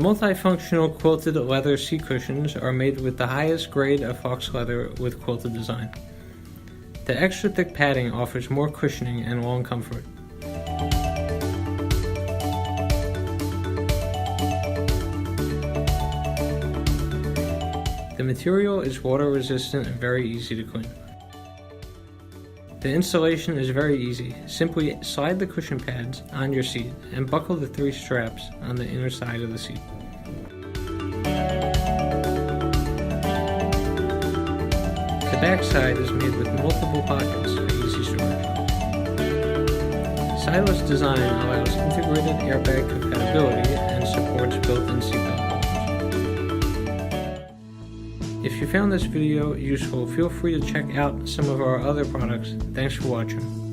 multifunctional quilted leather seat cushions are made with the highest grade of fox leather with quilted design. The extra thick padding offers more cushioning and long comfort. The material is water resistant and very easy to clean. The installation is very easy. Simply slide the cushion pads on your seat and buckle the 3 straps on the inner side of the seat. The back side is made with multiple pockets for easy storage. Sideless design allows integrated airbag compatibility and supports built-in seatbelt holders. If you found this video useful, feel free to check out some of our other products. Thanks for watching.